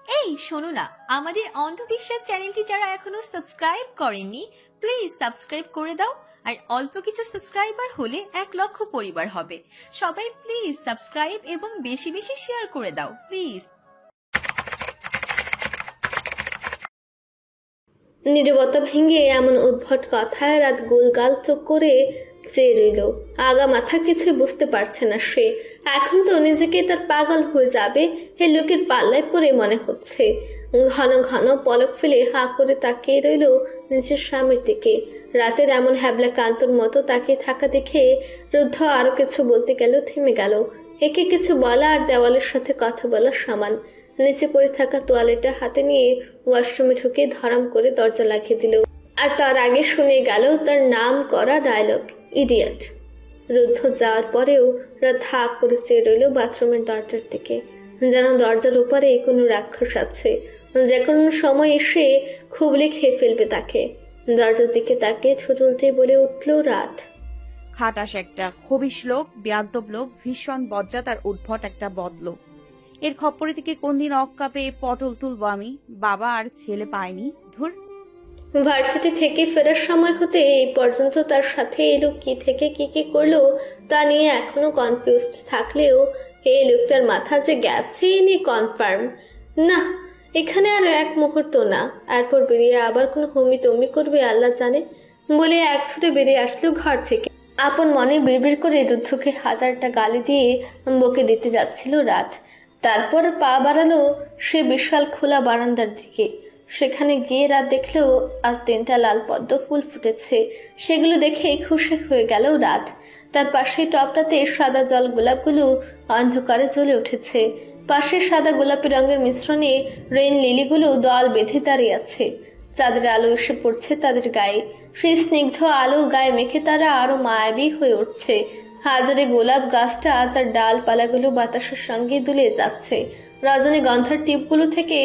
এই শোনো না, আমাদের অন্ধবিশ্বাস চ্যানেলটি যারা এখনো সাবস্ক্রাইব করেননি প্লিজ সাবস্ক্রাইব করে দাও। আর অল্প কিছু সাবস্ক্রাইবার হলে 1,00,000 পরিবার হবে। সবাই প্লিজ সাবস্ক্রাইব এবং বেশি বেশি শেয়ার করে দাও প্লিজ। নীরবতা ভেঙে এমন উদ্ভট কথায় রাত গোলগাল চোখ করে চেয়ে রইল। আগা মাথা কিছুই বুঝতে পারছে না সে। এখন তো নিজেকে তার পাগল হয়ে যাবে হে লোকের পাল্লায় পড়ে মনে হচ্ছে। ঘন ঘন পলক ফেলে হাঁ করে তাকিয়ে রইল নিজের স্বামীর দিকে। রাতের এমন হ্যাবলা কান্তর মতো তাকিয়ে থাকা দেখে রুদ্ধ আরো কিছু বলতে গেল, থেমে গেল। একে কিছু বলা আর দেওয়ালের সাথে কথা বলার সমান। নিচে পড়ে থাকা তোয়ালেটা হাতে নিয়ে ওয়াশরুমে ঢুকে ধরাম করে দরজা লাগিয়ে দিল। আর তার আগে শুনে গেল তার নাম করা ডায়লগ, ইডিয়েট। রুদ্ধ যাওয়ার পরেও রাত হা করে চেয়ে রইল বাথরুমের দরজার দিকে, যেন দরজার উপরে কোনো রাক্ষস আছে, যে কোনো সময় এসে খুবলে খেয়ে ফেলবে তাকে। দরজার দিকে তাকিয়ে ছোট উল্টে বলে উঠল রাত। খাটাস একটা, খবিশ লোক, বেয়াদ্দব লোক, ভীষণ বজ্জাত আর উদ্ভট একটা বদলোক। এর খপ্পরে থেকে কোন দিন অক্কাপে পটল তুলবো আমি। বাবা আর ছেলে পায়নি, ধুর। ভার্সিটি থেকে ফেরার সময় হতে এই পর্যন্ত তার সাথে এই লোক কি থেকে কি করলো তা নিয়ে এখনো কনফিউজড থাকলেও এই লোকটার মাথা যে গেছে নিয়ে কনফার্ম না। এখানে আর এক মুহূর্ত না, এরপর বেরিয়ে আবার কোনো হমি তমি করবে আল্লাহ জানে বলে এক ছুটে বেরিয়ে আসলো ঘর থেকে। আপন মনে বিড়বিড় করে রুদ্ধকে হাজারটা গালি দিয়ে বকে দিতে যাচ্ছিল রাত। তারপর পা বাড়ালো সে বিশাল খোলা বারান্দার দিকে। সেখানে গিয়ে রাত দেখলো আজ 3টা লাল পদ্ম ফুল ফুটেছে। সেগুলো দেখে খুশি হয়ে গেল রাত। তার পাশে টবটাতে সাদা জল গোলাপগুলো অন্ধকারে জ্বলে উঠেছে। পাশে সাদা গোলাপি রঙের মিশ্রণে রেন লিলিগুলো দল বেঁধে দাঁড়িয়ে আছে। চাঁদের আলো এসে পড়ছে তাদের গায়ে। সেই স্নিগ্ধ আলো গায়ে মেখে তারা আরো মায়াবী হয়ে উঠছে। হাজারে গোলাপ গাছটা তার ডালপালাগুলো বাতাসের সঙ্গে দুলে যাচ্ছে। রজনীগন্ধার টিপগুলো থেকে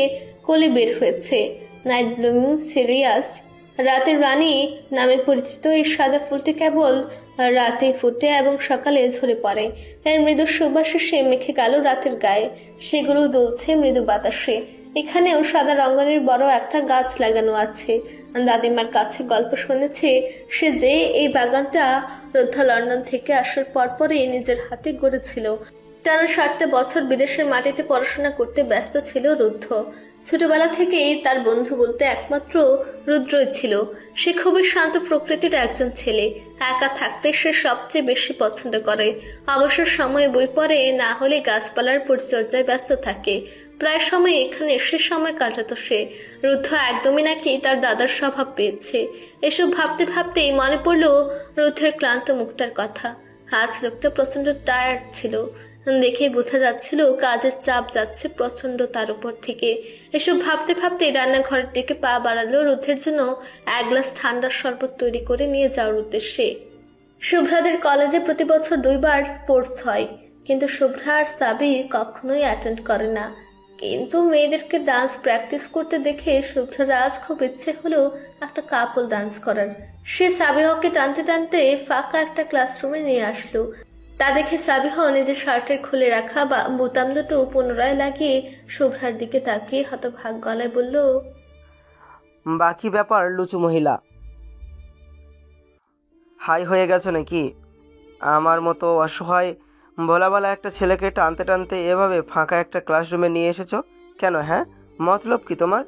কলি বের হয়েছে। নাইট ব্লুমিং সিরিয়াস রাতের রানী নামে পরিচিত এই সাদা ফুলটি কেবল রাতে ফুটে এবং সকালে ঝরে পড়ে। এর মৃদু সুবাসে সে মেখে গেল রাতের গায়ে। সেগুলো দুলছে মৃদু বাতাসে। এখানেও সাদা রঙের বড় একটা গাছ লাগানো আছে। দাদিমার কাছে গল্প শুনেছে সে যে এই বাগানটা রুদ্ধ লন্ডন থেকে আসার পরপরই নিজের হাতে গড়েছিল। টানা 7টা বছর বিদেশের মাটিতে পড়াশোনা করতে ব্যস্ত ছিল রুদ্ধ। ছোটবেলা থেকেই তার বন্ধু বলতে একমাত্র রুদ্রই ছিল। সে খুবই শান্ত প্রকৃতির একজন ছেলে। একা থাকতে সে সবচেয়ে বেশি পছন্দ করে। অবসর সময় বই পড়ে, না হলে গাছপালার পরিচর্যায় ব্যস্ত থাকে। প্রায় সময় এখানে এসে সময় কাটাতো সে। রুদ্ধ একদমই নাকি তার দাদার স্বভাব পেয়েছে। এসব ভাবতে ভাবতেই মনে পড়ল রুদ্ধের ক্লান্ত মুখটার কথা। আজ লোকটা প্রচন্ড টায়ার্ড ছিল। দেখে বোঝা যাচ্ছিল কাজের চাপ যাচ্ছে প্রচন্ড তার উপর থেকে। এসব ভাবতে ভাবতে রান্নাঘরের দিকে পা বাড়ালো রুদ্ধের জন্য 1 গ্লাস ঠান্ডার শরবত তৈরি করে নিয়ে যাওয়ার উদ্দেশ্যে। শুভ্রাদের কলেজে প্রতি বছর 2বার স্পোর্টস হয়, কিন্তু শুভ্রা আর সাবি কখনোই অ্যাটেন্ড করে না। কিন্তু মেয়েদেরকে ডান্স প্র্যাকটিস করতে দেখে শুভ্রার আজ খুব ইচ্ছে হলো একটা কাপল ডান্স করার। সে সাবিহকে টানতে টানতে ফাঁকা একটা ক্লাসরুমে নিয়ে আসলো। তা দেখে সাবিহ নিজের শার্টের খুলে রাখা বোতাম দুটো পুনরায় লাগিয়ে শুভ্রার দিকে তাকিয়ে হতভাগ গলায় বলল, বাকি ব্যাপার লুচু মহিলা। হাই হয়ে গেছো নাকি? আমার মতো অসহায় ভোলাবালা একটা ছেলেকে টানতে টানতে এভাবে ফাঁকা একটা ক্লাসরুমে নিয়ে এসেছো কেন? হ্যাঁ, মতলব কি তোমার?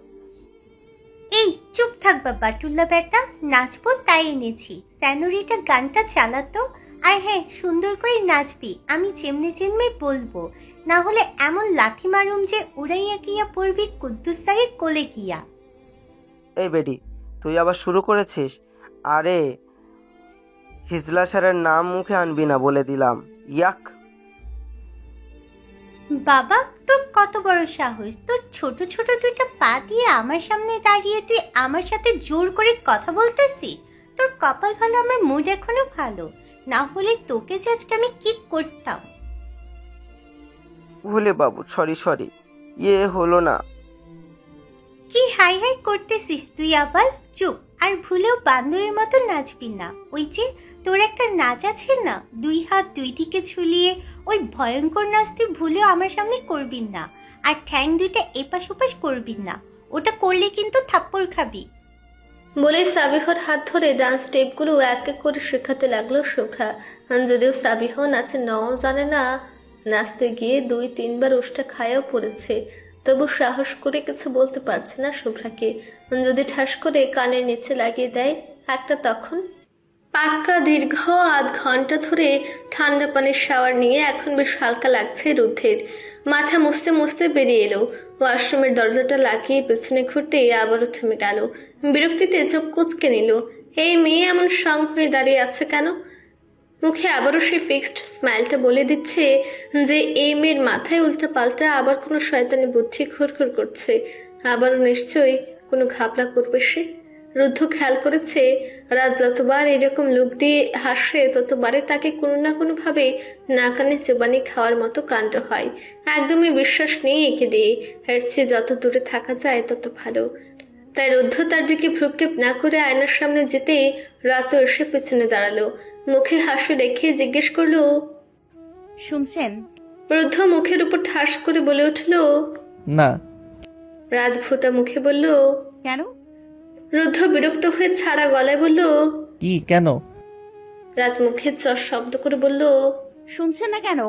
এই চুপ থাক বাবা টুল্লা বেটা, নাচবো তাই এনেছি। স্যানোরিটা গানটা চালাতো। আর হ্যাঁ, সুন্দর করে নাচবি, আমি চেমনে চেমনে বলবো, না হলে এমন লাথি মারুম যে উড়াইয়া গিয়া পড়বি কুদ্দুস স্যারের কোলে গিয়া। এই বেডি, তুই আবার শুরু করেছিস? আরে হিজলা স্যারের নাম মুখে আনবি না বলে দিলাম। ইয়াক বাবা, তোর কত বড় সাহস! তোর ছোট ছোট 2টা পা দিয়ে আমার সামনে দাঁড়িয়ে তুই আমার সাথে জোর করে কথা বলতেছিস? তোর কপাল ভালো, আমার মুড এখনো ভালো, না হলে তোকে যে আজকে আমি কি করতাম। ভুলে বাবু, সরি হলো না। কি হাই হাই করতেছিস তুই আবার? চুপ! আর ভুলেও বান্দরের মতো নাচবি না। ওই যে তোর একটা নাচ আছে না, 2 হাত 2 দিকে ঝুলিয়ে, ওই ভয়ঙ্কর নাচ তুই ভুলেও আমার সামনে করবি না। আর ঠ্যাং দুইটা এপাশ ওপাশ করবি না, ওটা করলে কিন্তু থাপ্পড় খাবি। বলে সাবিহর হাত ধরে ডান্স স্টেপগুলো এক এক করে শেখাতে লাগলো শুভ্রা। যদিও সাবিহ নাচে নও জানে না, নাচতে গিয়ে 2-3 বার উষ্টা খায়াও পড়েছে, তবু সাহস করে কিছু বলতে পারছে না শুভ্রাকে। যদি ঠাস করে কানের নিচে লাগিয়ে দেয় একটা, তখন পাক্কা দীর্ঘ আধ ঘন্টা ধরে ঠান্ডা পানির শাওয়ার নিয়ে এখন বেশ হালকা লাগছে রুদ্ধের। মাথা মুছতে মুছতে বেরিয়ে এলো। ওয়াশরুমের দরজাটা লাগিয়ে পেছনে ঘুরতে আবারও থেমে গেল। বিরক্তিতে চোখ কুঁচকে নিল। এই মেয়ে এমন সং হয়ে দাঁড়িয়ে আছে কেন? মুখে আবারও সে ফিক্সড স্মাইলটা বলে দিচ্ছে যে এই মেয়ের মাথায় উল্টা পাল্টা আবার কোনো শয়তানি বুদ্ধি ঘুরঘুর করছে, আবারও নিশ্চয়ই কোনো ঘাবলা করবে সে। রুদ্ধ খেয়াল করেছে রাত যতবার এরকম লুক দিয়ে হাসে ততবারে তাকে কোনো না কোনোভাবে নাকানে চোবানি খাওয়ার মতো কাণ্ড হয়। একদমই বিশ্বাস নেই একে দিয়ে, এর চেয়ে যত দূরে থাকা যায় তত ভালো। তাই রুদ্ধ তার দিকে ভ্রুক্ষেপ না করে আয়নার সামনে যেতেই রাতও এসে পেছনে দাঁড়ালো। মুখে হাসি রেখে জিজ্ঞেস করলো, শুনছেন? রুদ্ধ মুখের উপর ঠাস করে বলে উঠল, না। রাত ভোতা মুখে বলল, কেন? রুদ্ধ বিরক্ত হয়ে ছাড়া গলায় বলল, কি কেন? রাত মুখে চর শব্দ করে বলল, শুনছেন না কেন?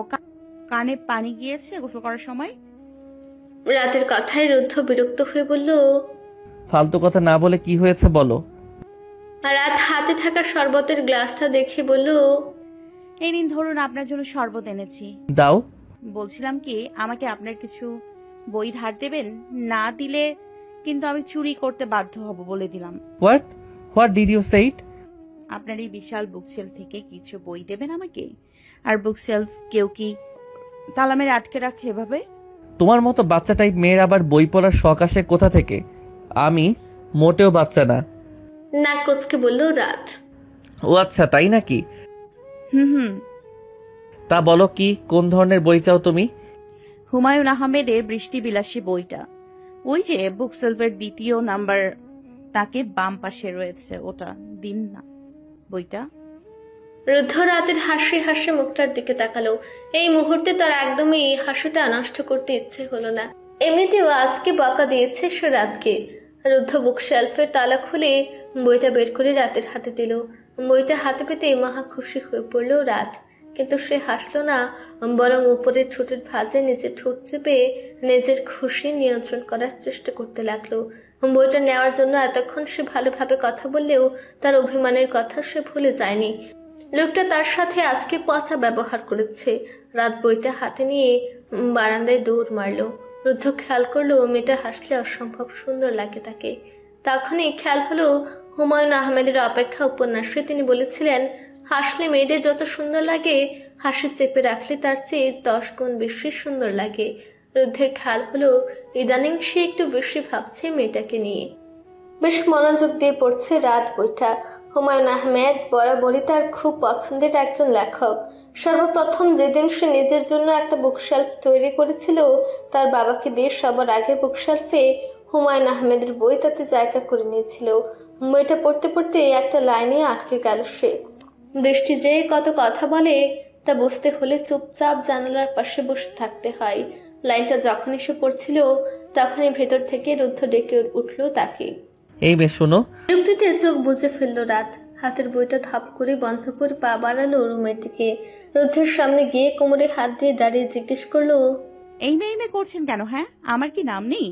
কানে পানি গিয়েছে গোসল করার সময়। রাতের কথায় রুদ্ধ বিরক্ত হয়ে বলল, ফালতু কথা না বলে কি হয়েছে বলো। রাত হাতে থাকা শরবতের গ্লাসটা দেখে বলল, এই নিন ধরুন, আপনার জন্য শরবত এনেছি। দাও। বলছিলাম কি, আমাকে আপনার কিছু বই ধার দেবেন? না দিলে কিন্তু আমি চুরি করতে বাধ্য হব, বলে দিলাম। হোয়াট ডিড ইউ সে ইট? আপনার এই বিশাল বুকশেলফ থেকে কিছু বই দেবেন আমাকে? আর বুকশেলফ কেউ কি তালা মেরে আটকে রাখে এভাবে? তোমার মতো বাচ্চা টাইপ মেয়ের আবার বই পড়ার শখ আসে কোথা থেকে? আমি মোটেও বাচ্চা না। নাক কোচকে বলল রাত। ও আচ্ছা, তাই নাকি? হুম। তা বলো, কি কোন ধরনের বই চাও তুমি? হুমায়ুন আহমেদের বৃষ্টি বিলাসী বইটা, ওই যে বুকশেলফের 2য় নাম্বার তাকে বাম পাশে রয়েছে, ওটা দিন না বইটা। রুদ্ধ রাতের হাসি হাসি মুখটার দিকে তাকালো। এই মুহূর্তে তার একদমই হাসিটা নষ্ট করতে ইচ্ছে হলো না। এমনিতেও আজকে বকা দিয়েছে সে রাতকে। রুদ্ধ বুকশেলফের তালা খুলে বইটা বের করে রাতের হাতে দিল। বইটা হাতে পেতেই মহা খুশি হয়ে পড়ল রাত। কিন্তু সে হাসলো না, বরং উপরের ঠোঁটের ভাঁজে নিজের ঠোঁট চেপে নিজের খুশি নিয়ন্ত্রণ করার চেষ্টা করতে লাগলো। বইটা নেওয়ার জন্য এতক্ষণ সে ভালোভাবে কথা বললেও তার অভিমানের কথা সে ভুলে যায়নি। লোকটা তার সাথে আজকে পচা ব্যবহার করেছে। রাত বইটা হাতে নিয়ে বারান্দায় দৌড় মারল। রুদ্ধ খেয়াল করলো মেয়েটা হাসলে অসম্ভব সুন্দর লাগে তাকে। তখনই খেয়াল হলো হুমায়ুন আহমেদের অপেক্ষা উপন্যাসে তিনি বলেছিলেন, হাসলে মেয়েদের যত সুন্দর লাগে, হাসি চেপে রাখলে তার চেয়ে 10 গুণ বেশি সুন্দর লাগে। রুদ্ধের খেয়াল হলো ইদানিং সে একটু বেশি ভাবছে মেয়েটাকে নিয়ে। বেশ মনোযোগ দিয়ে পড়ছে রাত বইটা। হুমায়ুন আহমেদ বরাবরই তার খুব পছন্দের একজন লেখক। সর্বপ্রথম যেদিন সে নিজের জন্য একটা বুকশেলফ তৈরি করেছিল, তার বাবাকে দিয়ে সবার আগে বুকশেলফে হুমায়ুন আহমেদের বই তাতে জায়গা করে নিয়েছিল। বইটা পড়তে পড়তে একটা লাইনে আটকে গেল সে। বৃষ্টি যে কত কথা বলে তা বুঝতে হলে চুপচাপ জানালার পাশে বসে থাকতে হয়। লাইনটা যখনই সে পড়ছিল তখনই ভেতর থেকে রুদ্ধ ডেকে উঠল তাকে। এই বেশ শোনো। বিরক্তিতে চোখ বুজে ফেললো রাত। হাতের বইটা ধাপ করে বন্ধ করে পা বাড়ালো রুমের দিকে। রুদ্ধের সামনে গিয়ে কোমরে হাত দিয়ে দাঁড়িয়ে জিজ্ঞেস করলো, এই মেয়ে করছেন কেন? হ্যাঁ, আমার কি নাম নেই?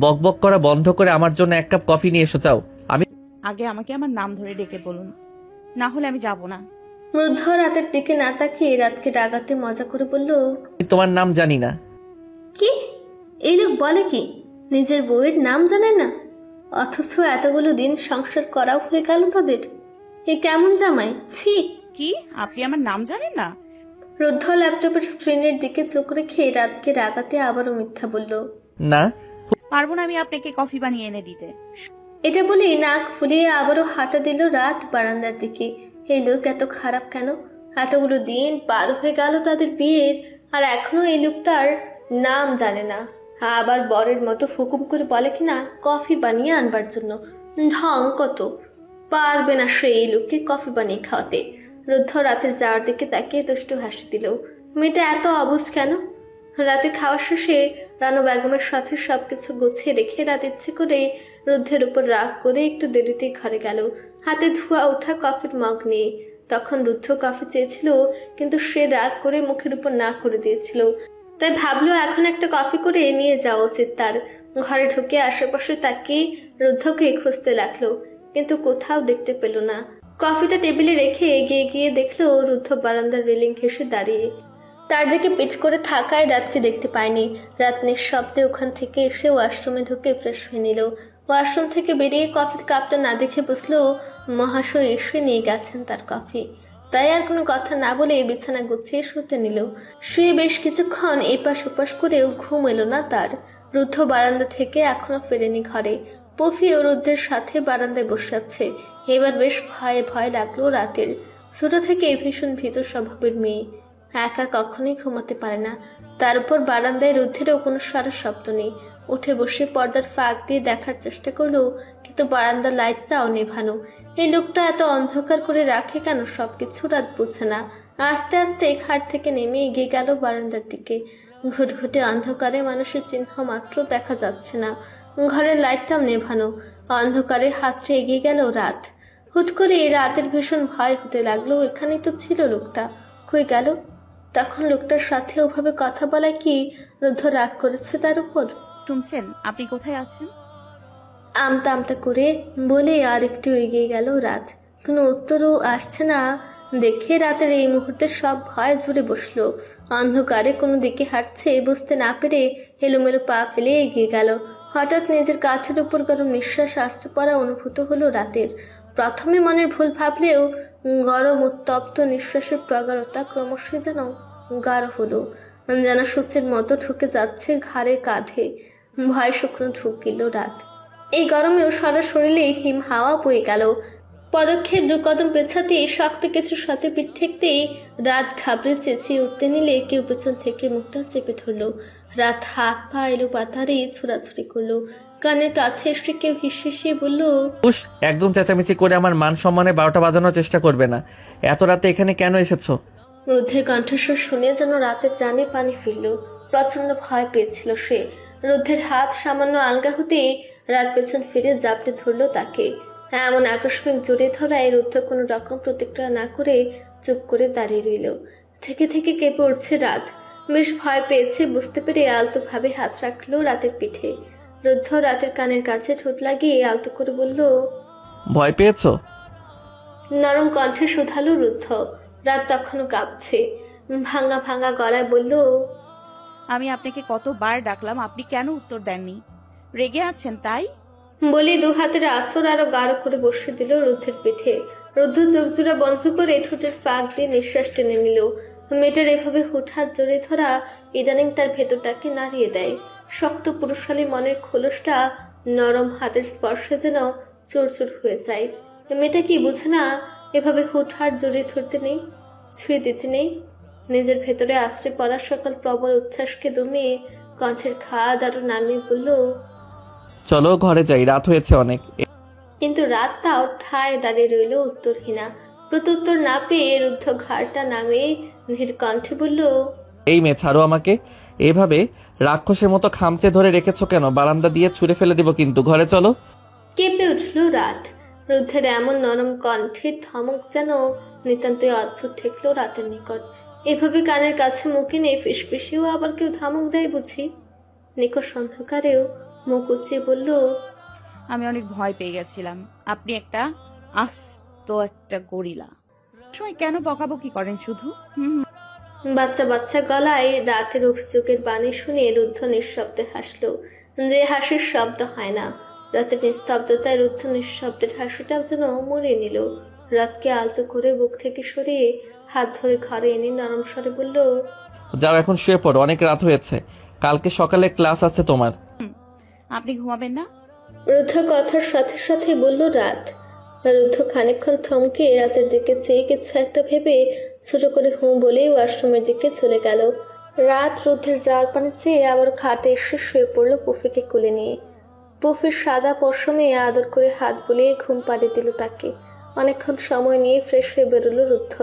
বকবক করা বন্ধ করে আমার জন্য 1 কাপ কফি নিয়ে এসো চাও। আমি আগে আমাকে আমার নাম ধরে ডেকে বলুন, না হলে আমি যাব না। রুদ্ধ রাতের দিকে না তাকিয়ে রাতকে রাগাতে মজা করে বলল, তোমার নাম জানি না। কি এই লোক বলে কি নিজের বউয়ের নাম জানে না? অথচ এতগুলো দিন সংসার করাও হয়ে গেল তাদের। এ কেমন জামাই? ছি। কি, আপনি আমার নাম জানেন না? রুদ্ধ ল্যাপটপের স্ক্রিনের দিকে চোখ রেখে রাতকে রাগাতে আবারও মিথ্যা বলল, না পারবো না আমি আপনাকে কফি বানিয়ে এনে দিতে। এটা বলেই নাক ফুলিয়ে আবারও হাঁটা দিল রাত বারান্দার দিকে। এই লোক এত খারাপ কেন? এতগুলো দিন পার হয়ে গেল তাদের বিয়ের, আর এখনো এই লোকটার নাম জানে না। আবার বরের মতো হুকুম করে বলে কিনা কফি বানিয়ে আনবার জন্য। ঢং কত! পারবে না সে এই লোককে কফি বানিয়ে খাওয়াতে। রুদ্ধ রাতের যাওয়ার দিকে তাকিয়ে দুষ্টু হাসি দিল। মেয়েটা এত অবুঝ কেন? রাতে খাওয়া শেষে রানু বেগমের সাথে সবকিছু গুছিয়ে রেখে রাত ইচ্ছে করে রুদ্ধের উপর রাগ করে একটু দেরিতেই ঘরে গেল, হাতে ধোয়া ওঠা কফির মগ নিয়ে। তখন রুদ্ধ কফি চেয়েছিল, কিন্তু সে রাগ করে মুখের উপর না করে দিয়েছিল। তাই ভাবলো এখন একটা কফি করে নিয়ে যাওয়া উচিত তার। ঘরে ঢুকে আশেপাশে তাকিয়ে রুদ্ধকে খুঁজতে লাগলো, কিন্তু কোথাও দেখতে পেল না। কফিটা টেবিলে রেখে এগিয়ে গিয়ে দেখলো রুদ্ধ বারান্দার রেলিং ঘেঁষে দাঁড়িয়ে। তার দিকে পিঠ করে থাকায় রাতকে দেখতে পায়নি। রাত নিঃশব্দে ওখান থেকে এসে ওয়াশরুমে ঢুকে ফ্রেশ হয়ে নিল। ওয়াশরুম থেকে বেরিয়ে কফির কাপটা না দেখে বুঝলো মহাশয় এসে নিয়ে গেছেন তার কফি। তাই আর কোনো কথা না বলে বিছানা গুছিয়ে শুতে নিল। শুয়ে বেশ কিছুক্ষণ এপাশ ওপাশ করেও ঘুম এলো না তার। রুদ্ধ বারান্দা থেকে এখনো ফেরেনি ঘরে। পফি ও রুদ্ধের সাথে বারান্দায় বসে আছে। এবার বেশ ভয়ে ভয় লাগলো রাতের। ছোট থেকে ভীষণ ভীত স্বভাবের মেয়ে, একা কখনোই ঘুমাতে পারে না। তার উপর বারান্দায় রুদ্ধেরও কোনো সারা শব্দ নেই। উঠে বসে পর্দার ফাঁক দিয়ে দেখার চেষ্টা করলো, কিন্তু বারান্দার লাইটটাও নেভানো। এই লোকটা এত অন্ধকার করে রাখে কেন, সবকিছু রাত বুঝে না। আস্তে আস্তে খাট থেকে নেমে এগিয়ে গেল বারান্দার দিকে। ঘুটঘুটে অন্ধকারে মানুষের চিহ্ন মাত্র দেখা যাচ্ছে না। ঘরের লাইটটাও নেভানো। অন্ধকারে হাতড়ে এগিয়ে গেল রাত। হুট করে রাতের ভীষণ ভয় হতে লাগলো। এখানেই তো ছিল লোকটা, কই গেল? তখন লোকটার সাথে ওভাবে কথা বলায় কি রুদ্ধ রাগ করেছে তার উপর? শুনছেন, আপনি কোথায় আছেন? আমতা আমতা করে বলে আর একটু এগিয়ে গেল রাত। কোনো উত্তরও আসছে না দেখে রাতের এই মুহূর্তে সব ভয় জুড়ে বসলো। অন্ধকারে কোনো দিকে হাঁটছে বুঝতে না পেরে এলোমেলো পা ফেলে এগিয়ে গেল। হঠাৎ নিজের কাঁধের উপর গরম নিঃশ্বাস আসতে পড়া অনুভূত হলো রাতের। প্রথমে মনের ভুল ভাবলেও গরম উত্তপ্ত নিঃশ্বাসের প্রগাঢ়তা ক্রমশই যেন গাঢ় হলো, যেন সূচের মতো ঢুকে যাচ্ছে ঘাড়ে কাঁধে। ভয় শুকনো ঢুকিল রাত। এই গরমেও সারা শরীরে হিম হাওয়া বয়ে গেল। পদক্ষেপ 2 কদম পেছাতেই শক্ত কিছুর সাথে পিঠ ঠেকতেই রাত ঘাবড়ে চেঁচিয়ে উঠতে নিলে কেউ পেছন থেকে মুখটা চেপে ধরলো। রাত হাত পা এলো পাতারে ছোড়াছুড়ি করলো। কানের কাছে এসে কেউ হিসিয়ে বলল, উস, একদম চেঁচামেচি করে আমার মান সম্মানে 12টা বাজানোর চেষ্টা করবে না। এত রাতে এখানে কেন এসেছো? রুদ্ধের কণ্ঠস্বর শুনে যেন রাতের জানে পানি ফিরল। প্রচন্ড ভয় পেয়েছিল সে। রুদ্ধের হাত সামান্য আলগা হতেই রাত পেছন ফিরে জাপটে ধরলো তাকে। এমন আকস্মিক জড়িয়ে ধরায় রুদ্ধ কোনো রকম প্রতিক্রিয়া না করে চুপ করে দাঁড়িয়ে রইল। থেকে থেকে কেঁপে উঠছে রাত। বেশ ভয় পেয়েছে বুঝতে পেরে আলতো ভাবে হাত রাখলো রাতের পিঠে। রুদ্ধ রাতের কানের কাছে ঠোঁট লাগিয়ে আলতো করে বলল, ভয় পেয়েছো? নরম কণ্ঠে শুধালো রুদ্ধ। রাত তখনও কাঁপছে, ভাঙা ভাঙা গলায় বলল, আমি আপনাকে কতবার ডাকলাম, আপনি কেন উত্তর দেননি? রেগে আছেন তাই? বলে 2 হাতের আঁচড় আরো গাঢ় করে বসে দিল রুদ্ধের পিঠে। রুদ্ধ চোখ জোড়া বন্ধ করে ঠোঁটের ফাঁক দিয়ে নিঃশ্বাস টেনে নিল। মেয়েটার এভাবে হুটহাট জড়িয়ে ধরা ইদানিং তার ভেতরটাকে নাড়িয়ে দেয়। শক্ত পুরুষালী মনের খোলসটা নরম হাতের স্পর্শে যেন চোরচুর হয়ে যায়। মেয়েটা কি বুঝে না এভাবে হুটহাট জড়িয়ে ধরতে নেই, ছুঁয়ে দিতে নেই? নিজের ভেতরে আশ্রে পড়া সকল প্রবল উচ্ছ্বাসকে দমিয়ে কণ্ঠের খাদ আরো নামিয়ে বলল, চলো ঘরে যাই, রাত হয়েছে অনেক। কিন্তু রাত তাও ঠায় দাঁড়িয়ে রইল উত্তরহীনা। প্রত্যুত্তর না পেয়ে রুদ্ধ ঘাড়টা নামিয়ে ধীর কণ্ঠে বলল, এই মেয়ে, ছাড়ো আমাকে। এভাবে রাক্ষসের মতো খামচে ধরে রেখেছো কেন? বারান্দা দিয়ে ছুঁড়ে ফেলে দিব কিন্তু। ঘরে চলো। কেঁপে উঠল রাত। রুদ্ধের এমন নরম কণ্ঠে ধমক যেন নিতান্তই অদ্ভুত ঠেকলো রাতের নিকট। এভাবে কানের কাছে মুখে নিয়ে ফিসফিসেও আবার কেউ ধমক দেয় বুঝি? নিকট অন্ধকারেও মুখ উঁচিয়ে বলল, আমি অনেক ভয় পেয়ে গেছিলাম। আপনি একটা আস্ত একটা গরিলা। সময় কেন বকাবকি করেন শুধু? বাচ্চা বাচ্চা গলায় রাতের অভিযোগের বাণী শুনে রুদ্ধ নিঃশব্দে হাসলো, যে হাসির শব্দ হয় না। রাতের নিস্তব্ধতায় রুদ্ধ নিঃশব্দের হাসিটাও যেন মরিয়ে নিল। রাতকে আলতো করে বুক থেকে সরিয়ে হাত ধরে ঘরে এনে নরম স্বরে বলল, যাও এখন শুয়ে পড়ো, অনেক রাত হয়েছে। কালকে সকালে ক্লাস আছে তোমার। আপনি ঘুমাবেন না? রুদ্ধ কথার সাথে সাথে বলল রাত। রুদ্ধ খানিকক্ষণ থমকে রাতের দিকে চেয়ে কিছু একটা ভেবে ছোট করে হুঁ বলেই ওয়াশরুমের দিকে চলে গেল। রাত রুদ্ধের যাওয়ার পানে চেয়ে আবার খাটে এসে শুয়ে পড়ল পুফিকে কোলে নিয়ে। পুফির সাদা পশমে আদর করে হাত বুলিয়ে ঘুম পাড়িয়ে দিল তাকে। অনেকক্ষণ সময় নিয়ে ফ্রেশ হয়ে বেরোলো রুদ্ধ।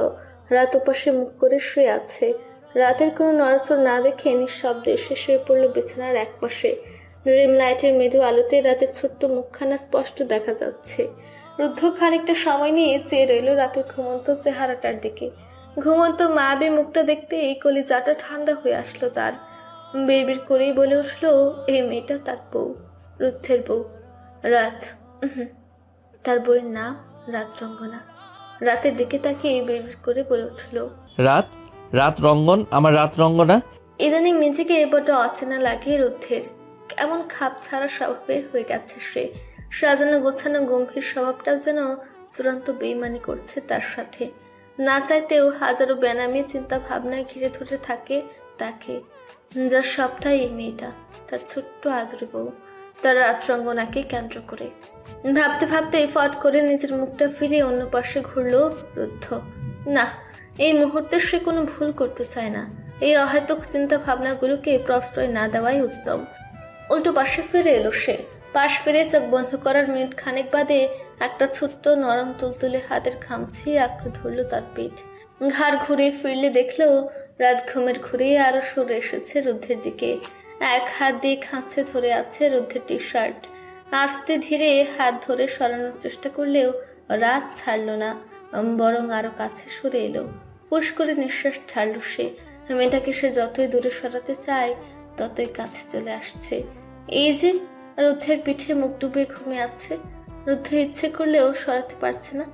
রাত উপাসে মুখ করে শুয়ে আছে। রাতের কোনো নড়াচড় না দেখে নিঃশব্দে এসে শুয়ে পড়ল বিছানার একপাশে। ড্রিম লাইটের মৃদু আলোতে রাতের ছোট্ট মুখখানা স্পষ্ট দেখা যাচ্ছে। রুদ্ধ খানিকটা সময় নিয়ে চেয়ে রইল রাতের ঘুমন্ত চেহারাটার দিকে। ঘুমন্ত মায়াবী মুখটা দেখতে এই কলিজাটা ঠান্ডা হয়ে আসলো তার। বিড়বিড় করেই বলে উঠল, এই মেয়েটা তার বউ, রুদ্ধের বউ রাত। তার বউয়ের নাম রাত রঙ্গনা। রাতের দিকে তাকিয়ে বিড়বিড় করে বলে উঠল, রাত? রাত রঙ্গন? আমার রাত রঙ্গনা? ইদানিং নিজেকে বড্ড অচেনা লাগে রুদ্ধের। কেমন খাপ ছাড়া স্বভাবের হয়ে গেছে সে। সাজানো গোছানো গম্ভীর স্বভাবটাও যেন চূড়ান্ত বেইমানি করছে তার সাথে। না চাইতেও হাজারো বেনামি চিন্তা ভাবনায় ঘিরে ধরে থাকে তাকে, যার সবটাই এই মেয়েটা, তার ছোট্ট আদুরে বউ, তার রাত রঙ্গনাকে কেন্দ্র করে। ভাবতে ভাবতে ফট করে নিজের মুখটা ফিরে অন্য পাশে ঘুরল রুদ্ধ। না, এই মুহূর্তে সে কোনো ভুল করতে চায় না। এই অহেতুক চিন্তা ভাবনাগুলোকে প্রশ্রয় না দেওয়াই উত্তম। উল্টো পাশে ফিরে এলো সে। পাশ ফিরে চোখ বন্ধ করার মিনিট খানেক বাদে একটা ছোট্ট নরম তুলতুলে হাতের খামচি আঁকড়ে ধরল তার পিঠ। ঘাড় ঘুরে ফিরলে দেখলো রাত ঘুমের ঘুরে আরো সরে এসেছে রুদ্ধের দিকে। এক হাত দিয়ে খামচে ধরে আছে রুদ্ধের টি শার্ট। আস্তে ধীরে হাত ধরে সরানোর চেষ্টা করলেও রাত ছাড়ল না, বরং আরো কাছে সরে এলো। ফুস করে নিঃশ্বাস ছাড়ল সে। মেয়েটাকে সে যতই দূরে সরাতে চায় ততই কাছে চলে আসছে। এই যে রুদ্ধের পিঠে মুখ ডুবে ঘুমিয়ে আছে, রুদ্ধ ইচ্ছে করলেও সরাতে পারছে না।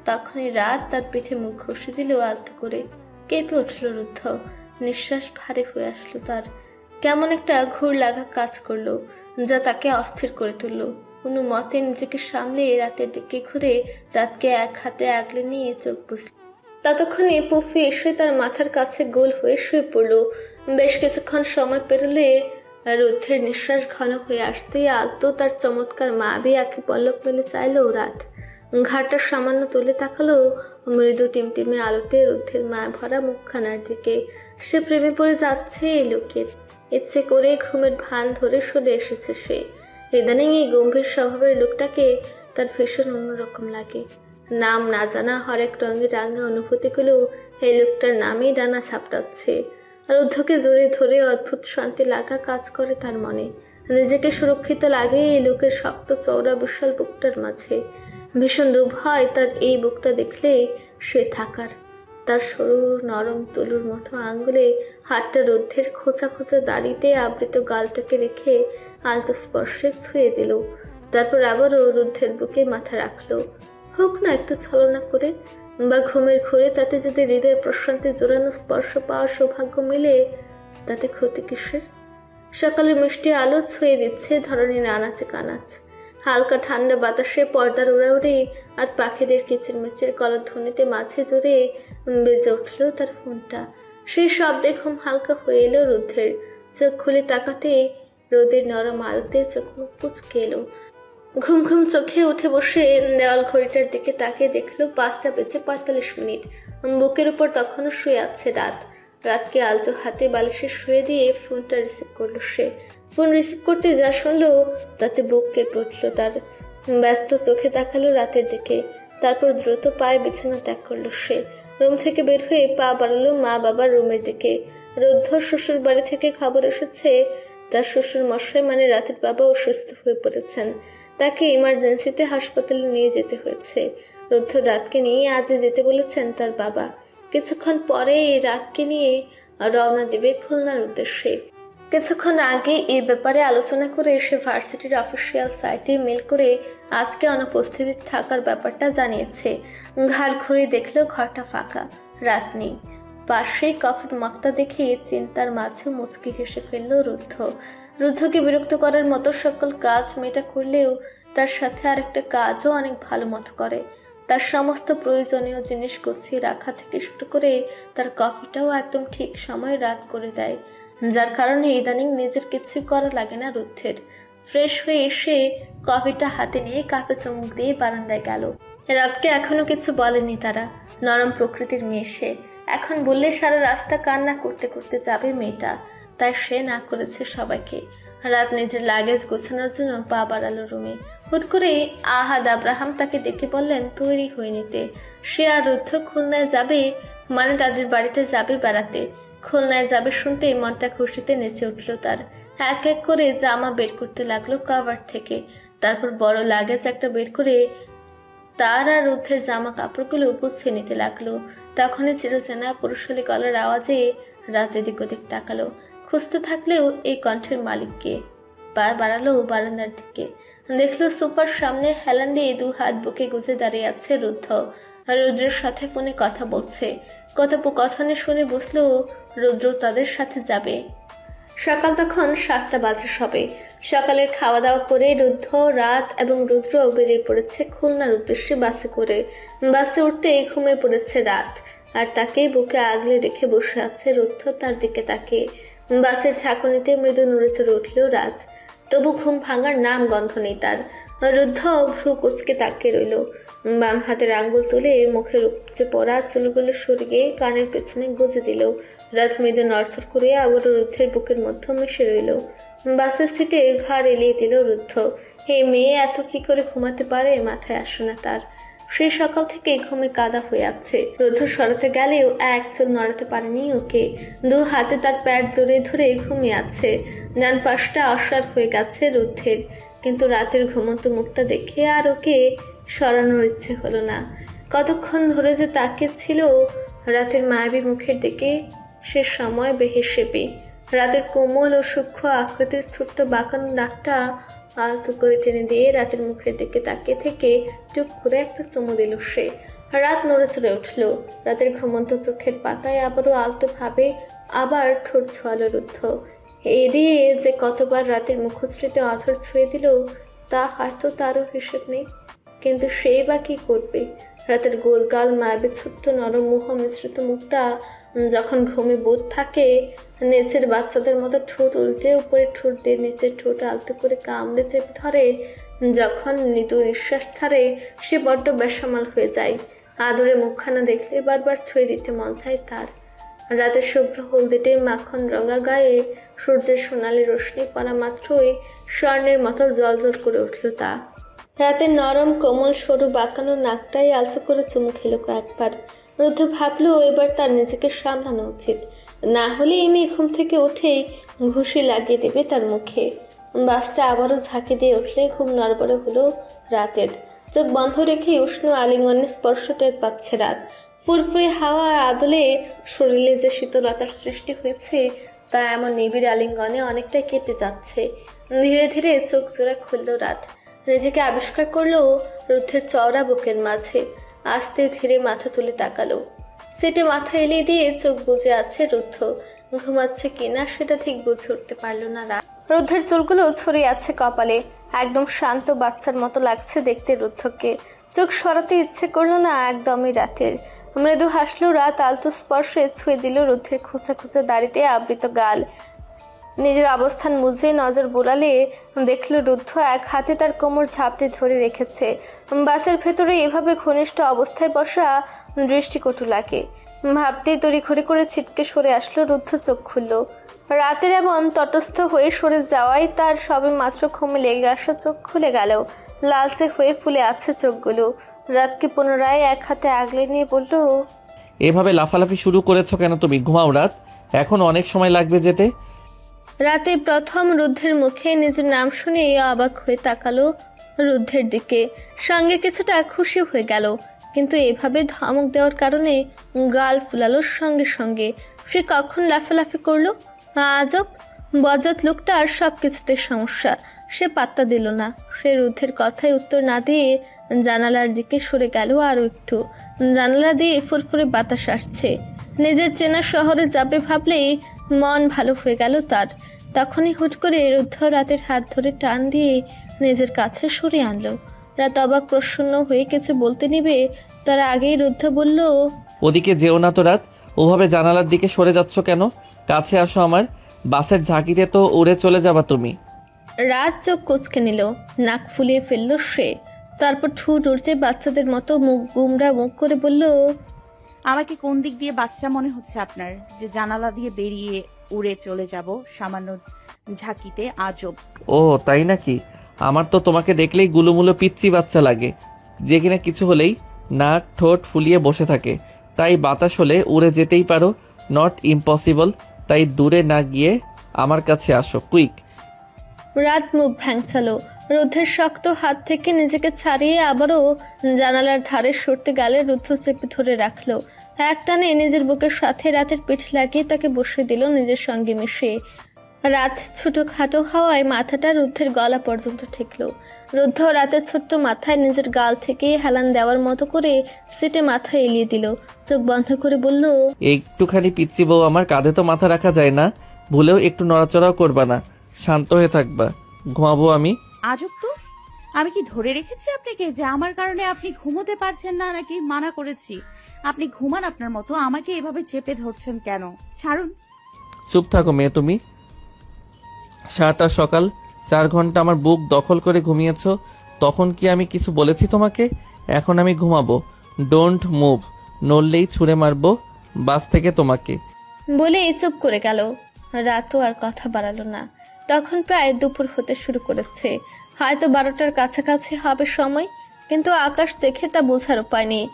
তখনই রাত তার পিঠে মুখ ঘষে দিল আলতো করে। কেঁপে উঠল রুদ্ধ। নিঃশ্বাস ভারী হয়ে আসলো তার। কেমন একটা ঘুর লাগা কাজ করলো, যা তাকে অস্থির করে তুললো। কোনো মতে নিজেকে সামলে রাতের দিকে ঘুরে রাতকে এক হাতে আগলে নিয়ে চোখ বুঝল। ততক্ষণে পুফি এসে তার মাথার কাছে গোল হয়ে শুয়ে পড়ল। বেশ কিছুক্ষণ সময় পেরোলে রুদ্ধের নিঃশ্বাস ঘন হয়ে আসতেই আলতো তার চমৎকার মায়াবী আঁখি পল্লব মেলে চাইলো রাত। ঘাটটা সামান্য তুলে তাকালো মৃদু টিমটিমে আলোতে রুদ্ধের মায়া ভরা মুখখানার দিকে। সে প্রেমে পড়ে যাচ্ছে এই লোকের। ইচ্ছে করে ঘুমের ভান ধরে সরে এসেছে সে। ইদানিং এই গম্ভীর স্বভাবের লোকটাকে তার ভীষণ অন্যরকম লাগে। নাম না জানা হরেক রঙের রাঙা অনুভূতিগুলো এই লোকটার নামেই ডানা ছাপটাচ্ছে। রুদ্ধকে জড়িয়ে ধরে অদ্ভুত শান্তি লাগা কাজ করে তার মনে। নিজেকে সুরক্ষিত লাগে এই লোকের শক্ত চওড়া বিশাল বুকটার মাঝে। ভীষণ লোভ হয় তার এই বুকটা দেখলে সে থাকার। তার সরু নরম তুলুর মতো আঙ্গুলে হাতটা রুদ্ধের খোঁচা খোঁচা দাড়িতে আবৃত গালটাকে রেখে আলতো স্পর্শে ছুঁয়ে দিল। তারপর আবারও রুদ্ধের বুকে মাথা রাখলো। হোক না একটু ছলনা করে, বা ঘুমের ঘুরে তাতে যদি হৃদয় প্রশান্তি জোরানো স্পর্শ পাওয়ার সৌভাগ্য মিলে, তাতে ক্ষতি কিসের? সকালের মিষ্টি আলো ছুঁয়ে দিচ্ছে ধরনের আনাচে কানাচ। হালকা ঠান্ডা বাতাসে পর্দার উড়াউড়ি আর পাখিদের কিচিরমিচির কলধ্বনিতে মাঝে জুড়ে বেজে উঠল তার ফোনটা। সেই শব্দে ঘুম হালকা হয়ে এলো রুদ্ধের। চোখ খুলে তাকাতে রোদের নরম আলোতে চোখ মুখ কুচকে এলো। ঘুম ঘুম চোখে উঠে বসে দেওয়াল ঘড়িটার দিকে তাকিয়ে দেখলো 5:45। বুকের উপর তখনও শুয়ে আছে রাত। রাতকে আলতো হাতে বালিশে শুয়ে দিয়ে ফোনটা রিসিভ করলো সে। ফোন রিসিভ করতে যা শুনলো তাতে বুক কেঁপে উঠল তার। ব্যস্ত চোখে তাকালো রাতের দিকে। তারপর দ্রুত পায়ে বিছানা ত্যাগ করলো সে। রুম থেকে বের হয়ে পা বাড়ালো মা বাবার রুমের দিকে। রুদ্ধ শ্বশুর বাড়ি থেকে খবর এসেছে তার শ্বশুর মশাই মানে রাতের বাবা অসুস্থ হয়ে পড়েছেন। তাকে ইমার্জেন্সিতে হাসপাতালে নিয়ে যেতে হয়েছে। রুদ্ধ রাতকে নিয়ে আজই যেতে বলেছেন তার বাবা। কিছুক্ষণ পরে এই রাতকে নিয়ে রওনা দেবে খুলনার উদ্দেশ্যে। কিছুক্ষণ আগে এই ব্যাপারে আলোচনা করে এসে ভার্সিটির অফিসিয়াল সাইটে মেল করে আজকে অনুপস্থিত থাকার ব্যাপারটা জানিয়েছে। ঘাড় ঘুরে দেখলো ঘরটা ফাঁকা, রাত নেই। পাশেই কফির মগটা দেখে চিন্তার মাঝে মুচকি হেসে ফেলল রুদ্ধ। রুদ্ধকে বিরক্ত করার মতো সকল কাজ মেয়েটা করলেও তার সাথে আর একটা কাজও অনেক ভালো মতো করে। তার সমস্ত প্রয়োজনীয় জিনিস গুছিয়ে রাখা থেকে শুরু করে তার কফিটাও একদম ঠিক সময়ে রাত করে দেয়, যার কারণে ইদানিং নিজের কিছু করা লাগে না রুদ্ধের। ফ্রেশ হয়ে এসে কফিটা হাতে নিয়ে কাপে চুমুক দিয়ে বারান্দায় গেল। রাতকে এখনো কিছু বলেনি তারা। নরম প্রকৃতির মেয়ে সে। এখন বললে সারা রাস্তা কান্না করতে করতে যাবে মেয়েটা, তাই সে না করেছে সবাইকে। রাত নিজের লাগেজ গোছানোর জন্য পা বাড়ালো রুমে। হুট করে আহাদ আব্রাহাম তাকে ডেকে বললেন তৈরি হয়ে নিতে। সে আর রুদ্ধ খুলনায় যাবে, মানে তাদের বাড়িতে যাবে বেড়াতে। খুলনায় যাবে শুনতেই মনটা খুশিতে নেচে উঠল তার। এক এক করে জামা বের করতে লাগলো কাভার থেকে, তারপর বড় লাগেজ একটা বের করে তার আর রুদ্ধের জামা কাপড়গুলো গুছিয়ে নিতে লাগলো। তখনই চিরচেনা পুরুষালী গলার আওয়াজে রাত এদিক ওদিক তাকালো। খুঁজতে থাকলেও এই কণ্ঠের মালিককে। পা বাড়ালো বারান্দার দিকে, দেখলো সোফার সামনে হেলান দিয়ে 2 হাত বুকে গুজে দাঁড়িয়ে আছে রুদ্ধ। রুদ্রের সাথে ফোনে কথা বলছে। কথোপকথনে শুনে বুঝলো রুদ্র তাদের সাথে যাবে। সকাল তখন 7টা বাজে সবে। সকালের খাওয়া দাওয়া করে রুদ্ধ, রাত এবং রুদ্র বেরিয়ে পড়েছে খুলনার উদ্দেশ্যে বাসে করে। বাসে উঠতে ঘুমিয়ে পড়েছে রাত, আর তাকে বুকে আগলে রেখে বসে আছে রুদ্ধ তার দিকে তাকিয়ে। বাসের ঝাঁকুনিতে মৃদু নড়ে চড়ে উঠল রাত, তবু ঘুম ভাঙার নাম গন্ধ নেই তার। রুদ্ধ ভ্রু কুচকে তাকিয়ে রইল। বাম হাতের আঙ্গুল তুলে মুখের উপচে পড়া চুলগুলো সরিয়ে কানের পেছনে গুজে দিল। রাত মৃদু নড়চড় করে আবার রুদ্ধের বুকের মধ্যে মিশে রইল। বাসের সিটে ঘাড় এলিয়ে দিল রুদ্ধ। এই মেয়ে এত কি করে ঘুমাতে পারে মাথায় আসে না তার। সে সকাল থেকে ঘুমে কাদা হয়ে আছে। রুদ্ধ সরাতে গেলেও এক চুল নড়াতে পারেনি ওকে। 2 হাতে তার প্যাট জড়িয়ে ধরে ঘুমিয়ে আছে। ডান পাশটা অসাড় হয়ে গেছে রুদ্ধের, কিন্তু রাতের ঘুমন্ত মুখটা দেখে আর ওকে সরানোর ইচ্ছে হলো না। কতক্ষণ ধরে যে তাকিয়ে ছিল রাতের মায়াবী মুখের দিকে, সে সময় বেহিসেবি। রাতের কোমল ও সূক্ষ্ম আকৃতির ছোট্ট বাঁকানো নাকটা আলতো করে টেনে দিয়ে রাতের মুখের দিকে তাকিয়ে থেকে চুপ করে একটা চুমু দিল সে। রাত নড়ে চড়ে উঠল। রাতের ঘুমন্ত চোখের পাতায় আবারও আলতো ভাবে আবার ঠোঁট ছোঁয়ালো রুদ্ধ। এই দিয়ে যে কতবার রাতের মুখশ্রীতে অধর ছুঁয়ে দিল তা হয়তো তারও হিসেব নেই। কিন্তু সেই বা কি করবে? রাতের গোলগাল মায়াবী ছোট্ট নরম মুহ মিশ্রিত মুখটা যখন ঘুমে বোধ থাকে, নিচের বাচ্চাদের মতো ঠোঁট উল্টে উপরে ঠোঁট দিয়ে নিচের ঠোঁট আলতো করে কামড়ে চেপে ধরে, যখন মৃদু নিঃশ্বাস ছাড়ে, সে বড্ড বেসামাল হয়ে যায়। আদরে মুখখানা দেখলে বারবার ছুঁয়ে দিতে মন চায় তার। রাতের শুভ্র হলদেটে মাখন রঙা গায়ে সূর্যের সোনালি রশ্মি পড়া মাত্রই স্বর্ণের মতো জলজল করে উঠল তা। রাতের নরম কোমল সরু বাঁকানো নাকটাই আলতো করে চুমু খেল কয়েকবার। রুদ্ধ ভাবলো এবার তার নিজেকে সামলানো উচিত, না হলে এই মেয়ে ঘুম থেকে উঠেই ঘুষি লাগিয়ে দেবে তার মুখে। বাসটা আবারও ঝাঁকি দিয়ে উঠলে ঘুম নড়বড়ে হলো রাতের। চোখ বন্ধ রেখে উষ্ণ আলিঙ্গনের স্পর্শ টের পাচ্ছে রাত। ফুরফুরে হাওয়া আর আদলে শরীরে যে শীতলতার সৃষ্টি হয়েছে তা এমন নিবিড় আলিঙ্গনে অনেকটাই কেটে যাচ্ছে। ধীরে ধীরে চোখ জোড়া খুলল রাত। নিজেকে আবিষ্কার করলো রুদ্ধের চওড়া বুকের মাঝে। আস্তে ধীরে মাথা তুলে তাকালো। সিটে মাথা এলিয়ে দিয়ে চোখ বুজে আছে রুদ্ধ। ঘুমাচ্ছে কিনা সেটা ঠিক বুঝে উঠতে পারল না রাত। রুদ্ধের চুলগুলো ছড়িয়ে আছে কপালে। একদম শান্ত বাচ্চার মতো লাগছে দেখতে রুদ্ধকে। চোখ সরাতে ইচ্ছে করলো না একদমই রাতের। মৃদু হাসলো রাত, আলতো স্পর্শে ছুঁয়ে দিল রুদ্ধের খোঁচা খোঁচা দাড়িতে আবৃত গাল। নিজের অবস্থান বুঝে নজর বোলালে দেখল রুদ্ধ এক হাতে তার কোমর ঝাপটে ধরে রেখেছে। বাসের ভেতরে এভাবে ঘনিষ্ঠ অবস্থায় বসা দৃষ্টিকটু লাগে। ভাবতেই তড়িঘড়ি করে ছিটকে সরে আসলো রুদ্ধ। চোখ খুলল। রাতের এমন তটস্থ হয়ে সরে যাওয়ায় তার সবে মাত্র ঘুমে লেগে আসা চোখ খুলে গেল। লালচে হয়ে ফুলে আছে চোখগুলো। রাতকে পুনরায় এক হাতে আগলে নিয়ে বলল, এভাবে লাফালাফি শুরু করেছো কেন তুমি? ঘুমাও রাত, এখন অনেক সময় লাগবে যেতে। রাতে প্রথম রুদ্ধের মুখে নিজের নাম শুনে অবাক হয়ে তাকালো রুদ্ধের দিকে। সঙ্গে কিছুটা খুশি হয়ে গেল, কিন্তু এভাবে ধমক দেওয়ার কারণে গাল ফুলালো সঙ্গে সঙ্গে। সে কখন লাফালাফি করলো? আজব বজ্জাত লোকটার সব কিছুতে সমস্যা। সে পাত্তা দিল না। সে রুদ্ধের কথায় উত্তর না দিয়ে জানালার দিকে সরে গেল আরো একটু। জানালা দিয়ে ফুরফুরে বাতাস আসছে। নিজের চেনা শহরে যাবে ভাবলেই মন ভালো হয়ে গেল তার। তখনই হুট করে রুদ্ধ রাতের হাত ধরে টান দিয়ে নিজের কাছে সরিয়ে আনলো। রাত অবাক প্রসন্ন হয়ে কিছু বলতে নিবে তার আগেই রুদ্ধ বলল, ওদিকে যেও না তো রাত, ওভাবে জানালার দিকে সরে যাচ্ছ কেন? কাছে আসো আমার। বাসের ঝাঁকিতে তো উড়ে চলে যাবা তুমি। রাত চোখ কুচকে নিল, নাক ফুলিয়ে ফেললো সে। তারপর ঠোঁট উল্টে বাচ্চাদের মতো মুখ গুমরা মুখ করে বলল, আমাকে কোন দিক দিয়ে বাচ্চা মনে হচ্ছে আপনার যে জানালা দিয়ে বেরিয়ে উড়ে চলে যাব সামান্য ঝাঁকিতে? আজব। ও তাই নাকি? আমার তো তোমাকে দেখলেই গুলুমুলো পিচ্চি বাচ্চা লাগে, যে কিনা কিছু হলেই নাক ঠোঁট ফুলিয়ে বসে থাকে। তাই বাতাস হলে উড়ে যেতেই পারো। নট ইম্পসিবল, তাই দূরে না গিয়ে আমার কাছে আসো, কুইক। রাত মুখ ভ্যাংচালো। রুদ্ধের শক্ত হাত থেকে নিজেকে ছাড়িয়ে আবারও জানালার ধারে সরতে গেলে রুদ্ধ চেপে ধরে রাখলো। একটানে নিজের বুকের সাথে রাতের পিঠ লাগিয়ে তাকে বসে দিল নিজের সঙ্গে মিশিয়ে। রাত ছোটখাটো হওয়ায় মাথাটা রুদ্ধের গলা পর্যন্ত ঠেকলো। রুদ্ধ রাতের ছোট্ট মাথায় নিজের গাল থেকে হেলান দেওয়ার মতো করে সিটে মাথা এলিয়ে দিল। চোখ বন্ধ করে বলল, একটুখানি পিচ্ছি বউ, আমার কাঁধে তো মাথা রাখা যায় না, ভুলেও একটু নড়াচড়াও করবা না, শান্ত হয়ে থাকবা, ঘুমাবো আমি। আজব তো, আমি কি ধরে রেখেছি আপনাকে যে আমার কারণে আপনি ঘুমোতে পারছেন না নাকি? মানা করেছি আপনি ঘুমান আপনার মতো, আমাকে এভাবে চেপে ধরছেন কেন? ছাড়ুন। চুপ থাকো মেয়ে তুমি। সারাটা সকাল 4 ঘন্টা আমার বুক দখল করে ঘুমিয়েছ, তখন কি আমি কিছু বলেছি তোমাকে? এখন আমি ঘুমাবো, ডোন্ট মুভ, নড়লেই ছুঁড়ে মারবো বাস থেকে তোমাকে। বলে চুপ করে গেল। রাতও আর কথা বাড়ালো না। তখন প্রায় দুপুর হতে শুরু করেছে, হয়তো 12টার কাছাকাছি হবে সময়, কিন্তু আকাশ দেখে তা বোঝার উপায় নেই।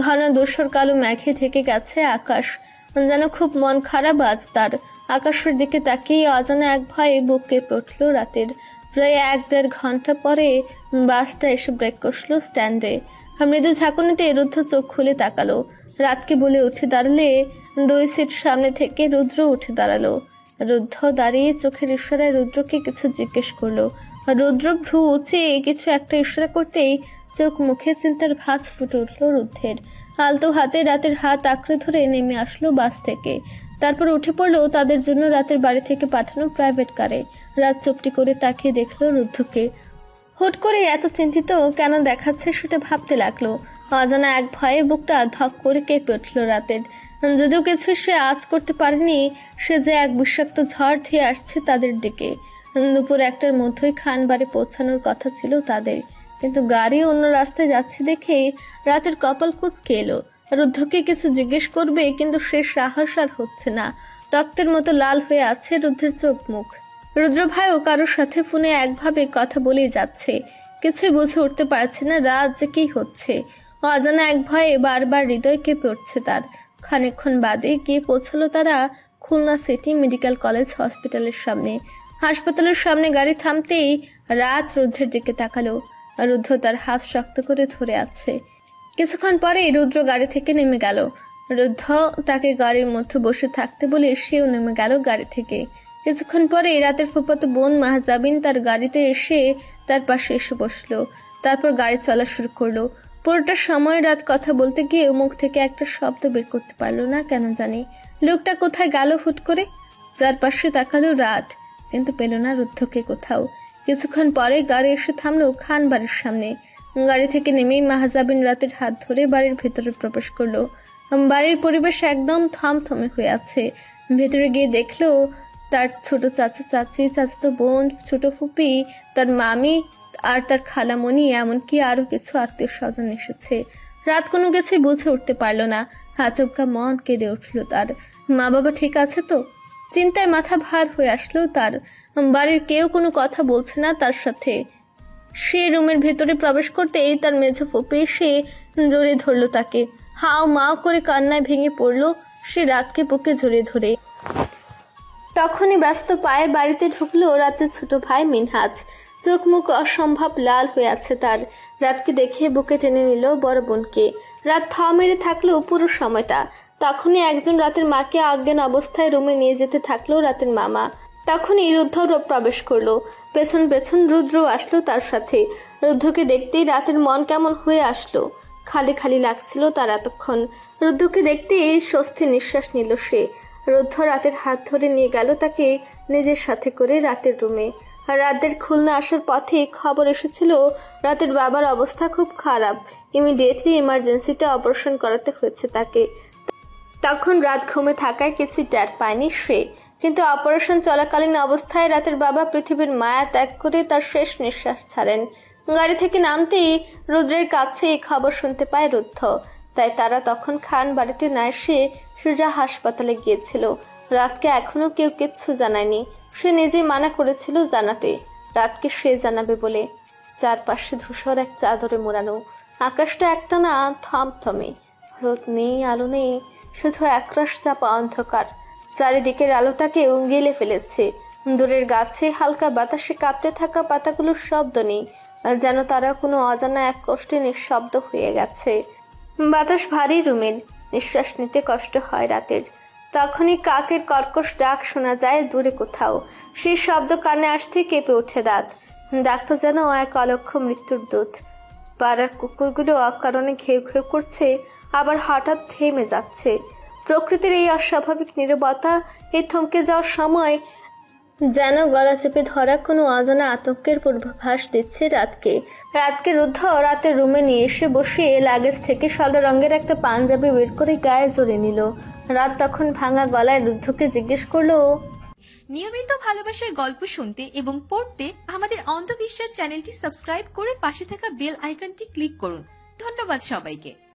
ঘন ধূসর কালো মেঘে ঢেকে গেছে আকাশ, যেন খুব মন খারাপ আজ তার। আকাশের দিকে তাকিয়ে অজানা এক ভয়ে বুক কেঁপে উঠল রাতের। প্রায় 1-1.5 ঘন্টা পরে বাসটা এসে ব্রেক কষলো স্ট্যান্ডে। মৃদু ঝাঁকুনিতে রুদ্ধ চোখ খুলে তাকালো। রাতকে বলে উঠে দাঁড়ালে 2 সিট সামনে থেকে রুদ্র উঠে দাঁড়ালো। রুদ্ধ দাঁড়িয়ে চোখের ইশারায় রুদ্রকে কিছু জিজ্ঞেস করলো। রুদ্র ভ্রু উঁচিয়ে কিছু একটা ইশারা করতেই চোখ মুখে চিন্তার ভাঁজ ফুটে উঠল রুদ্ধের। আলতো হাতে রাতের হাত আঁকড়ে ধরে নেমে আসলো বাস থেকে। তারপর উঠে পড়লো তাদের জন্য রাতের বাড়ি থেকে পাঠানো প্রাইভেট কারে। রাত চুপটি করে তাকিয়ে দেখলো রুদ্ধকে। হুট করে এত চিন্তিত কেন দেখাচ্ছে সেটা ভাবতে লাগলো। অজানা এক ভয়ে বুকটা ধক করে কেঁপে উঠল রাতের। যদিও কিছু সে আজ করতে পারেনি, সে যে এক বিষাক্ত ঝড় ধেয়ে আসছে তাদের দিকে। দুপুর 1টার মধ্যেই খানবাড়ি পৌঁছানোর কথা ছিল তাদের, কিন্তু গাড়ি অন্য রাস্তায় যাচ্ছে দেখেই রাতের কপাল কুঁচকে এলো। রুদ্ধকে কিছু জিজ্ঞেস করবে, কিন্তু সে সাহস আর হচ্ছে না। রক্তের মতো লাল হয়ে আছে রুদ্ধের চোখ মুখ। রুদ্র ভাইও কারোর সাথে ফোনে একভাবে কথা বলেই যাচ্ছে, কিছুই বুঝে উঠতে পারছে না রাত যে কি হচ্ছে। অজানা এক ভয়ে বারবার হৃদয় কেঁপে উঠছে তার। খানিকক্ষণ বাদে গিয়ে পৌঁছালো তারা খুলনা সিটি মেডিকেল কলেজ হসপিটালের সামনে। হাসপাতালের সামনে গাড়ি থামতেই রাত রুদ্রের দিকে তাকালো। রুদ্র তার হাত শক্ত করে ধরে আছে। কিছুক্ষণ পরেই রুদ্র গাড়ি থেকে নেমে গেল। রুদ্র তাকে গাড়ির মধ্যে বসে থাকতে বলে সেও নেমে গেল গাড়ি থেকে। কিছুক্ষণ পরেই রাতের ফুফাতো বোন মাহজাবিন তার গাড়িতে এসে তার পাশে এসে বসলো। তারপর গাড়ি চলা শুরু করলো। পুরোটা সময় রাত কথা বলতে গিয়ে মুখ থেকে একটা শব্দ বের করতে পারলো না কেন জানি। লোকটা কোথায় গেল হুট করে? চারপাশে তাকালো রাত, কিন্তু পেল না রুদ্ধকে কোথাও। কিছুক্ষণ পরে গাড়ি এসে থামলো খান বাড়ির সামনে। গাড়ি থেকে নেমেই মাহজাবিন রাতের হাত ধরে বাড়ির ভেতরে প্রবেশ করলো। বাড়ির পরিবেশ একদম থমথমে হয়ে আছে। ভেতরে গিয়ে দেখলো তার ছোট চাচা চাচি, চাচাতো বোন, ছোট ফুপি, তার মামি আর তার খালামণি, এমনকি আরো কিছু আত্মীয় স্বজন এসেছে। রাত কোনো কিছুই বুঝে উঠতে পারলো না। আচমকা মন কেঁদে উঠল তার। মা বাবা ঠিক আছে তো? চিন্তায় মাথা ভার হয়ে আসলো তার। বাড়ির কেউ কোনো কথা বলছে না তার সাথে। সে রুমের ভেতরে প্রবেশ করতেই তার মেঝো ফুপি এসে জড়িয়ে ধরলো তাকে। হাও মাও করে কান্নায় ভেঙে পড়লো সে রাতকে বুকে জড়িয়ে ধরে। তখনই ব্যস্ত পায়ে বাড়িতে ঢুকলো রাতের ছোট ভাই মিনহাজ। চোখ মুখ অসম্ভব লাল হয়ে আছে তার। রাতকে দেখে বুকে টেনে নিল বড় বোনকে। রাত থ মেরে থাকলো পুরো সময়টা। তখনই একজন রাতের মাকে অজ্ঞান অবস্থায় রুমে নিয়ে যেতে থাকলো রাতের মামা। তখনই রুদ্র প্রবেশ করলো। পেছন পেছন রুদ্র আসলো তার সাথে। রুদ্রকে দেখতেই রাতের মন কেমন হয়ে আসলো। খালি খালি লাগছিল তার এতক্ষণ। রুদ্রকে দেখতেই স্বস্তি নিঃশ্বাস নিল সে। রুদ্র রাতের হাত ধরে নিয়ে গেল তাকে নিজের সাথে করে রাতের রুমে। রাতের খুলনা আসার পথে খবর এসেছিল রাতের বাবার অবস্থা খুব খারাপ, ইমিডিয়েটলি ইমার্জেন্সিতে অপারেশন করাতে হয়েছে তাকে। তখন রাত ঘুমে থাকায় কিছু টের পায়নি সে, কিন্তু অপারেশন চলাকালীন অবস্থায় রাতের বাবা পৃথিবীর মায়া ত্যাগ করে তার শেষ নিঃশ্বাস ছাড়েন। গাড়ি থেকে নামতেই রুদ্রের কাছে এই খবর শুনতে পায় রুদ্ধ। তাই তারা তখন খান বাড়িতে না এসে সোজা হাসপাতালে গিয়েছিল। রাতকে এখনো কেউ কিচ্ছু জানায়নি। সে নিজেই মানা করেছিল জানাতে, রাতকে সে জানাবে বলে। চারপাশে ধূসর এক চাদরে মোড়ানো। আকাশটা একটানা থমথমে, রোদ নেই, আলো নেই, শুধু একরাশ চাপা অন্ধকার চারিদিকের আলোটাকে গিলে ফেলেছে। দূরের গাছে হালকা বাতাসে কাঁপতে থাকা পাতাগুলোর শব্দ নেই, যেন তারা কোনো অজানা এক কষ্টে নিঃশব্দ হয়ে গেছে। বাতাস ভারী রুমের, নিঃশ্বাস নিতে কষ্ট হয় রাতের। তখনই কাকের কর্কশ ডাক শোনা যায় দূরে কোথাও। সেই শব্দ কানে আসতে কেঁপে ওঠে দাঁত। ডাকটা যেন এক অলক্ষ্য মৃত্যুর দূত। পাড়ার কুকুরগুলো অকারণে ঘেউ ঘেউ করছে, আবার হঠাৎ থেমে যাচ্ছে। প্রকৃতির এই অস্বাভাবিক নীরবতা, এই থমকে যাওয়ার সময় যেন গলা চেপে ধরা কোনো অজানা আতঙ্কের পূর্বাভাস দিচ্ছে রাতকে। রাতকে রুদ্ধ রাতের রুমে নিয়ে এসে বসিয়ে লাগেজ থেকে সাদা রঙের একটা পাঞ্জাবি বের করে গায়ে জড়িয়ে নিল। রাত তখন ভাঙা গলায় রুদ্ধকে জিজ্ঞেস করলো, নিয়মিত ভালোবাসার গল্প শুনতে এবং পড়তে আমাদের অন্ধবিশ্বাস চ্যানেলটি সাবস্ক্রাইব করে পাশে থাকা বেল আইকনটি ক্লিক করুন। ধন্যবাদ সবাইকে।